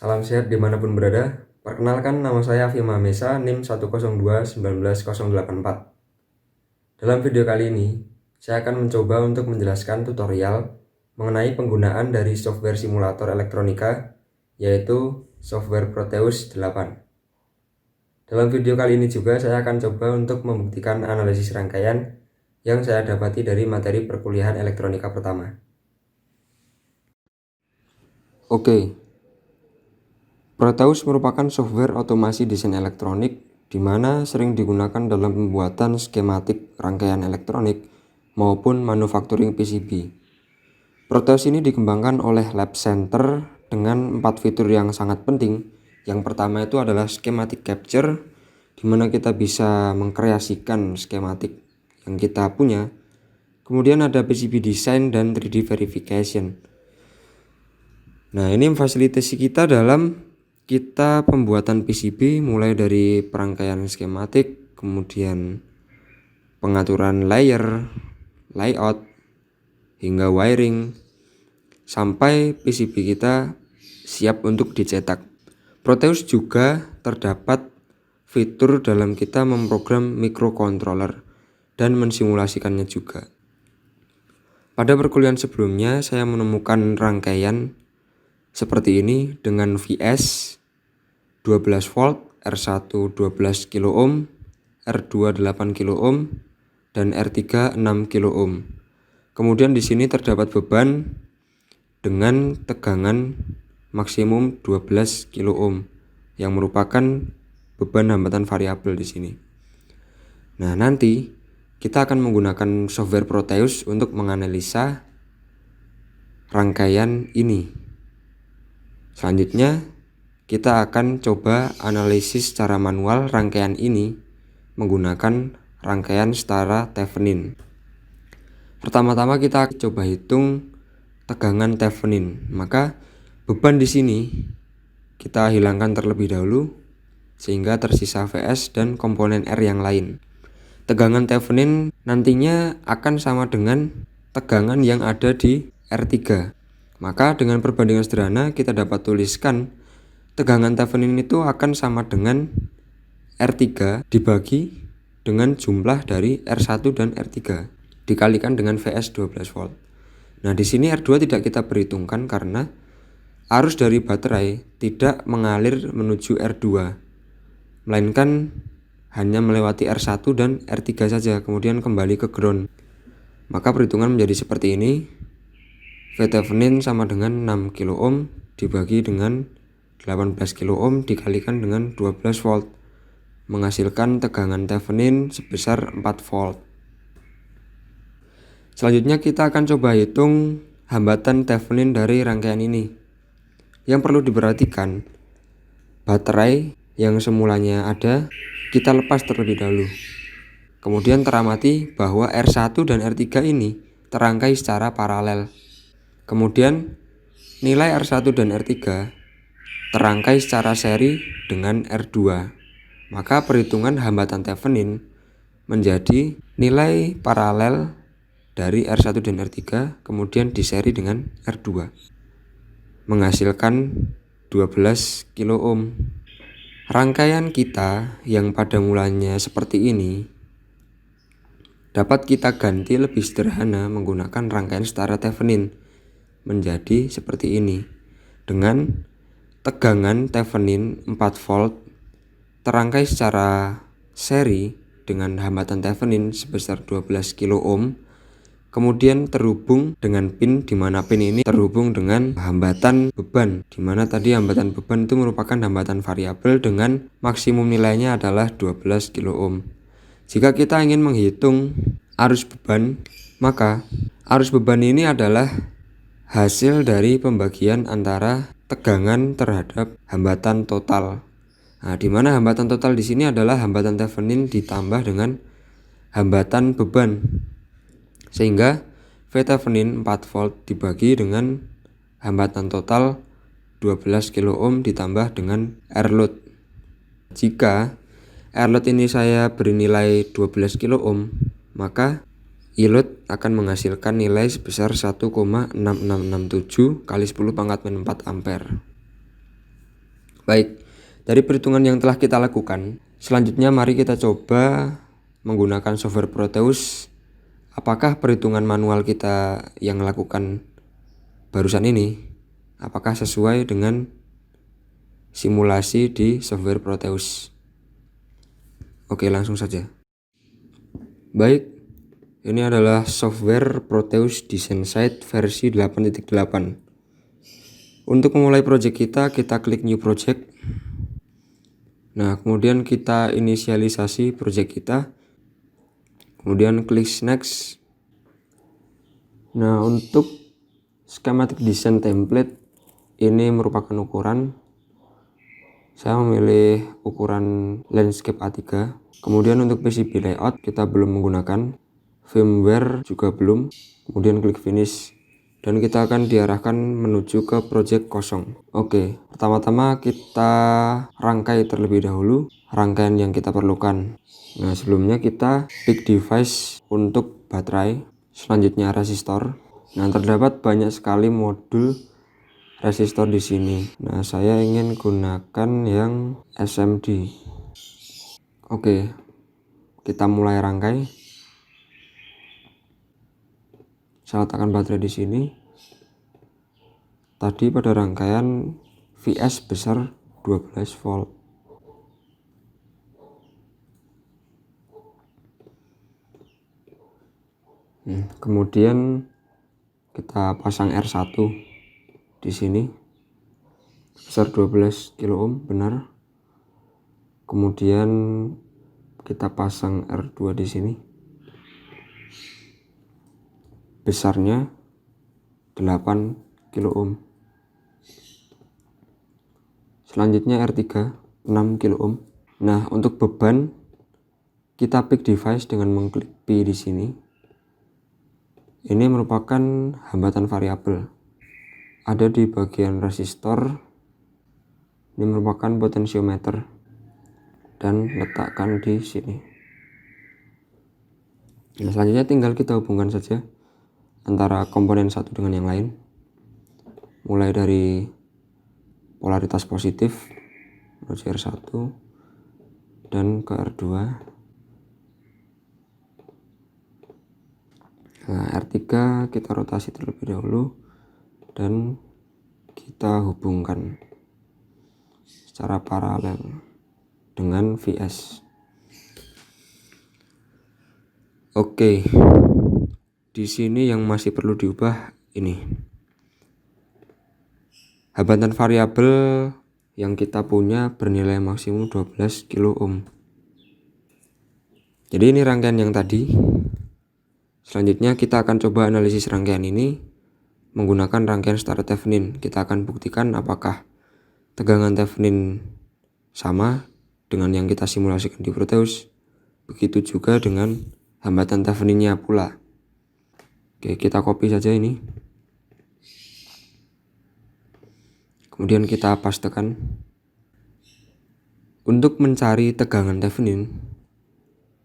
Salam sehat dimanapun berada. Perkenalkan, nama saya Afima Mesa, NIM 102-19084. Dalam video kali ini, saya akan mencoba untuk menjelaskan tutorial mengenai penggunaan dari software simulator elektronika, yaitu software Proteus 8. Dalam video kali ini juga saya akan coba untuk membuktikan analisis rangkaian yang saya dapati dari materi perkuliahan elektronika pertama. Oke. Proteus merupakan software otomasi desain elektronik di mana sering digunakan dalam pembuatan skematik rangkaian elektronik maupun manufacturing PCB. Proteus ini dikembangkan oleh Lab Center dengan 4 fitur yang sangat penting. Yang pertama itu adalah schematic capture, di mana kita bisa mengkreasikan skematik yang kita punya. Kemudian ada PCB design dan 3D verification. Nah, ini memfasilitasi kita dalam pembuatan PCB mulai dari perangkaian skematik, kemudian pengaturan layer, layout, hingga wiring, sampai PCB kita siap untuk dicetak. Proteus juga terdapat fitur dalam kita memprogram microcontroller dan mensimulasikannya juga. Pada perkuliahan sebelumnya saya menemukan rangkaian seperti ini dengan VS 12 volt, R1 12 kilo ohm, R2 8 kilo ohm, dan R3 6 kilo ohm. Kemudian di sini terdapat beban dengan tegangan maksimum 12 kilo ohm yang merupakan beban hambatan variabel di sini. Nah, nanti kita akan menggunakan software Proteus untuk menganalisa rangkaian ini. Selanjutnya, kita akan coba analisis secara manual rangkaian ini menggunakan rangkaian setara Thevenin. Pertama-tama kita coba hitung tegangan Thevenin. Maka beban di sini kita hilangkan terlebih dahulu sehingga tersisa VS dan komponen R yang lain. Tegangan Thevenin nantinya akan sama dengan tegangan yang ada di R3. Maka dengan perbandingan sederhana kita dapat tuliskan tegangan Thevenin itu akan sama dengan R3 dibagi dengan jumlah dari R1 dan R3 dikalikan dengan VS 12 volt. Nah, di sini R2 tidak kita perhitungkan karena arus dari baterai tidak mengalir menuju R2, melainkan hanya melewati R1 dan R3 saja, kemudian kembali ke ground. Maka perhitungan menjadi seperti ini. V Thevenin sama dengan 6 kilo ohm dibagi dengan 18 kilo ohm dikalikan dengan 12 volt, menghasilkan tegangan Thevenin sebesar 4 volt. Selanjutnya kita akan coba hitung hambatan Thevenin dari rangkaian ini. Yang perlu diperhatikan, baterai yang semulanya ada kita lepas terlebih dahulu. Kemudian teramati bahwa R1 dan R3 ini terangkai secara paralel. Kemudian nilai R1 dan R3 terangkai secara seri dengan R2. Maka perhitungan hambatan Thevenin menjadi nilai paralel dari R1 dan R3 kemudian diseri dengan R2, menghasilkan 12 kilo ohm. Rangkaian kita yang pada mulanya seperti ini dapat kita ganti lebih sederhana menggunakan rangkaian setara Thevenin menjadi seperti ini. Dengan tegangan Thevenin 4 volt terangkai secara seri dengan hambatan Thevenin sebesar 12 kilo ohm, kemudian terhubung dengan pin di mana pin ini terhubung dengan hambatan beban, di mana tadi hambatan beban itu merupakan hambatan variabel dengan maksimum nilainya adalah 12 kilo ohm. Jika kita ingin menghitung arus beban, maka arus beban ini adalah hasil dari pembagian antara tegangan terhadap hambatan total. Nah, di mana hambatan total di sini adalah hambatan Thevenin ditambah dengan hambatan beban. Sehingga V Thevenin 4 volt dibagi dengan hambatan total 12 kilo ohm ditambah dengan R load. Jika R load ini saya beri nilai 12 kilo ohm, maka I load akan menghasilkan nilai sebesar 1,6667 kali 10⁻⁴ ampere. Baik, dari perhitungan yang telah kita lakukan, selanjutnya mari kita coba menggunakan software Proteus. Apakah perhitungan manual kita yang lakukan barusan ini, apakah sesuai dengan simulasi di software Proteus? Oke, langsung saja. Baik, ini adalah software Proteus Design Site versi 8.8. Untuk memulai project kita klik New Project. Nah, kemudian kita inisialisasi project kita. Kemudian klik Next. Nah, untuk schematic design template ini merupakan ukuran. Saya memilih ukuran landscape A3. Kemudian untuk PCB layout kita belum menggunakan. Firmware juga belum. Kemudian klik Finish. Dan kita akan diarahkan menuju ke project kosong. Oke, pertama-tama kita rangkai terlebih dahulu rangkaian yang kita perlukan. Nah, sebelumnya kita pick device untuk baterai, selanjutnya resistor. Nah, terdapat banyak sekali modul resistor di sini. Nah, saya ingin gunakan yang SMD. Oke, kita mulai rangkai. Saya letakkan baterai di sini. Tadi pada rangkaian VS besar 12 volt. Kemudian kita pasang R1 di sini besar 12 kilo ohm, benar. Kemudian kita pasang R2 di sini. Besarnya 8 kilo ohm. Selanjutnya R3 6 kilo ohm. Nah, untuk beban kita pick device dengan mengklik P di sini. Ini merupakan hambatan variabel. Ada di bagian resistor. Ini merupakan potensiometer dan letakkan di sini. Nah, selanjutnya tinggal kita hubungkan saja antara komponen satu dengan yang lain, mulai dari polaritas positif menuju R1 dan ke R2. Nah, R3 kita rotasi terlebih dahulu dan kita hubungkan secara paralel dengan VS. Oke, di sini yang masih perlu diubah ini hambatan variabel yang kita punya bernilai maksimum 12 kilo ohm. Jadi ini rangkaian yang tadi. Selanjutnya kita akan coba analisis rangkaian ini menggunakan rangkaian start Thevenin. Kita akan buktikan apakah tegangan Thevenin sama dengan yang kita simulasikan di Proteus. Begitu juga dengan hambatan Theveninnya pula. Oke, kita copy saja ini. Kemudian kita pastekan. Untuk mencari tegangan Thevenin,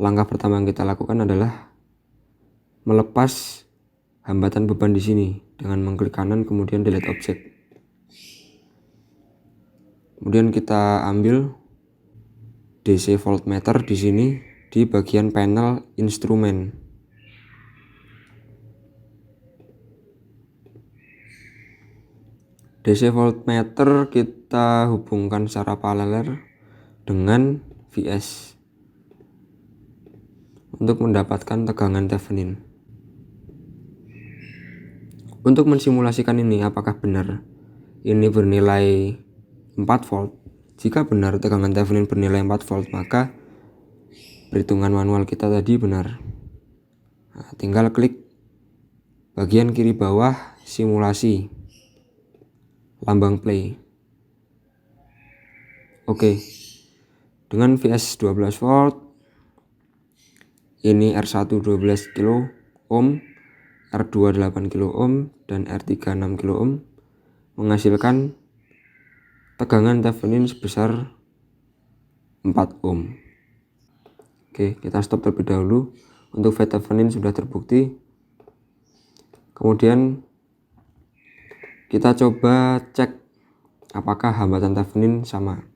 langkah pertama yang kita lakukan adalah melepas hambatan beban di sini dengan mengklik kanan kemudian delete object. Kemudian kita ambil DC voltmeter di sini di bagian panel instrumen. DC voltmeter kita hubungkan secara paralel dengan VS untuk mendapatkan tegangan Thevenin. Untuk mensimulasikan ini apakah benar ini bernilai 4 volt. Jika benar tegangan Thevenin bernilai 4 volt, maka perhitungan manual kita tadi benar. Nah, tinggal klik bagian kiri bawah simulasi, lambang play. Oke, dengan VS 12 volt, ini R1 12 kilo ohm, R2 8 kilo ohm, dan R3 6 kilo ohm, menghasilkan tegangan Thevenin sebesar 4 ohm. Oke, kita stop terlebih dahulu. Untuk V Thevenin sudah terbukti. Kemudian kita coba cek apakah hambatan Thevenin sama.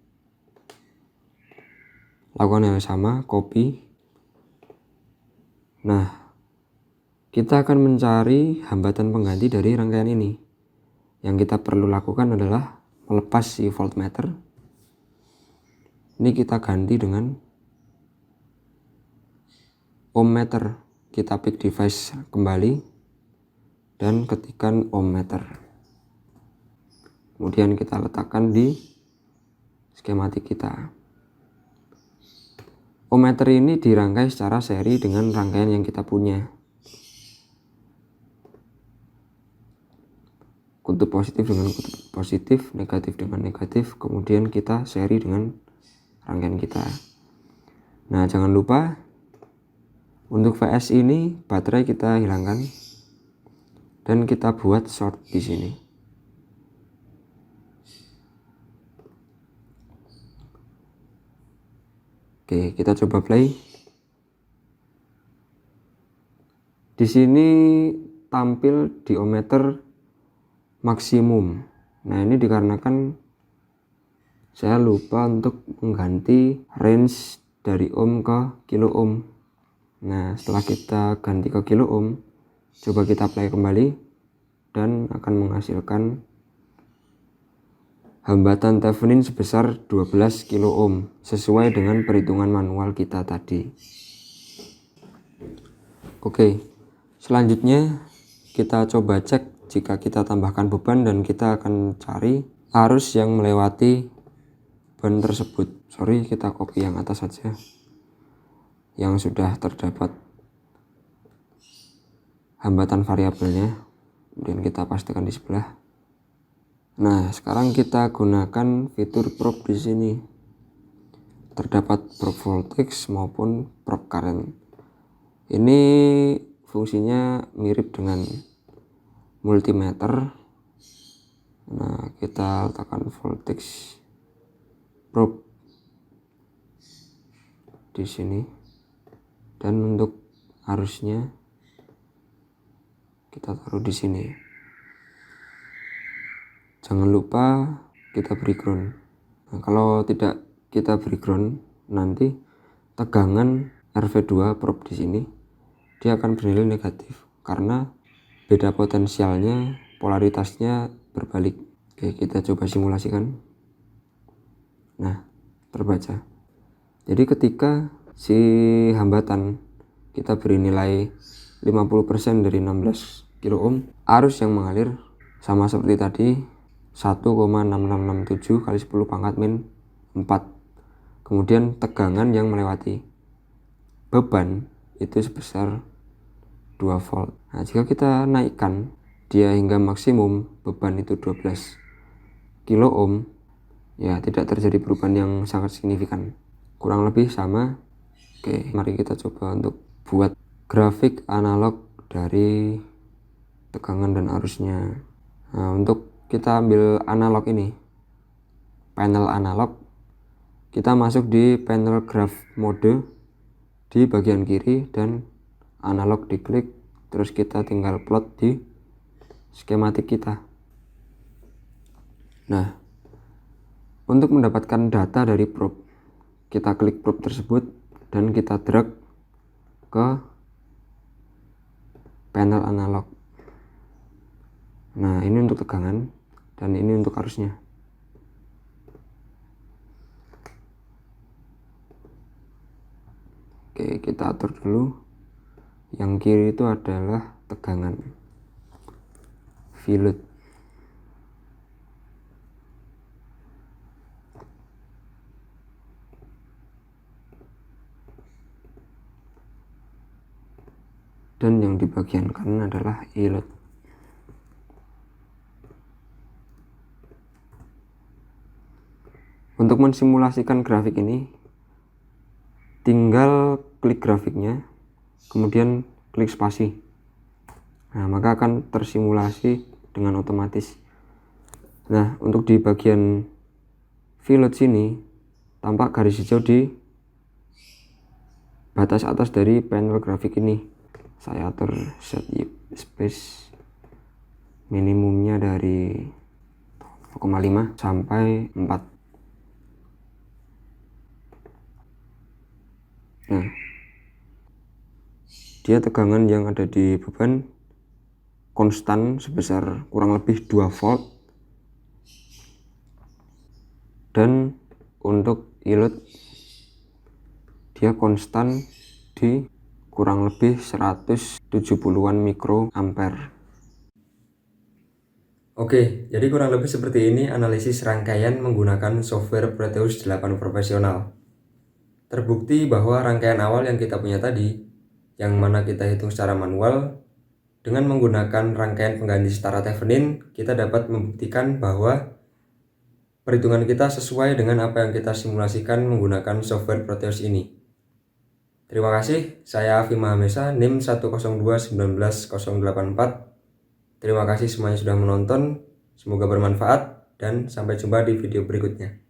Lakukan hal yang sama, copy. Nah, kita akan mencari hambatan pengganti dari rangkaian ini. Yang kita perlu lakukan adalah melepas si voltmeter. Ini kita ganti dengan ohmmeter. Kita pick device kembali dan ketikkan ohmmeter. Kemudian kita letakkan di skematik kita. Ohmmeter ini dirangkai secara seri dengan rangkaian yang kita punya. Kutub positif dengan kutub positif, negatif dengan negatif, kemudian kita seri dengan rangkaian kita. Nah, jangan lupa untuk VS ini baterai kita hilangkan dan kita buat short di sini. Oke, kita coba play. Di sini tampil di ohmmeter maksimum. Nah, ini dikarenakan saya lupa untuk mengganti range dari ohm ke kilo ohm. Nah, setelah kita ganti ke kilo ohm, coba kita play kembali dan akan menghasilkan hambatan Thevenin sebesar 12 kilo ohm sesuai dengan perhitungan manual kita tadi. Oke, selanjutnya kita coba cek jika kita tambahkan beban dan kita akan cari arus yang melewati ban tersebut. Sorry, kita copy yang atas saja yang sudah terdapat hambatan variabelnya, kemudian kita pastikan di sebelah. Nah, sekarang kita gunakan fitur probe di sini. Terdapat probe voltage maupun probe current. Ini fungsinya mirip dengan multimeter. Nah, kita letakkan voltage probe di sini. Dan untuk arusnya kita taruh di sini. Jangan lupa kita beri ground. Nah, kalau tidak kita beri ground, nanti tegangan RV2 probe di sini dia akan bernilai negatif karena beda potensialnya, polaritasnya berbalik. Oke, kita coba simulasikan. Nah, terbaca. Jadi ketika si hambatan kita beri nilai 50% dari 16 kilo ohm, arus yang mengalir sama seperti tadi 1,6667 kali 10 pangkat min 4. Kemudian tegangan yang melewati beban itu sebesar 2 volt. Nah, jika kita naikkan dia hingga maksimum beban itu 12 kilo ohm, ya tidak terjadi perubahan yang sangat signifikan. Kurang lebih sama. Oke, mari kita coba untuk buat grafik analog dari tegangan dan arusnya. Nah, untuk kita ambil analog ini, panel analog, kita masuk di panel graph mode di bagian kiri dan analog diklik, terus kita tinggal plot di skematik kita. Nah, untuk mendapatkan data dari probe, kita klik probe tersebut dan kita drag ke panel analog. Nah, ini untuk tegangan dan ini untuk arusnya. Oke, kita atur dulu. Yang kiri itu adalah tegangan, V-load. Dan yang di bagian kanan adalah E-load. Untuk mensimulasikan grafik ini, tinggal klik grafiknya, kemudian klik spasi. Nah, maka akan tersimulasi dengan otomatis. Nah, untuk di bagian V-load sini, tampak garis hijau di batas atas dari panel grafik ini. Saya atur set space minimumnya dari 0,5 sampai 4. Nah, dia tegangan yang ada di beban konstan sebesar kurang lebih 2 volt, dan untuk yield dia konstan di kurang lebih 170-an mikroampere. Oke, jadi kurang lebih seperti ini analisis rangkaian menggunakan software Proteus 8 profesional. Terbukti bahwa rangkaian awal yang kita punya tadi, yang mana kita hitung secara manual, dengan menggunakan rangkaian pengganti setara Thevenin, kita dapat membuktikan bahwa perhitungan kita sesuai dengan apa yang kita simulasikan menggunakan software Proteus ini. Terima kasih, saya Afi Mahamesa, NIM 102198084. Terima kasih semuanya sudah menonton, semoga bermanfaat, dan sampai jumpa di video berikutnya.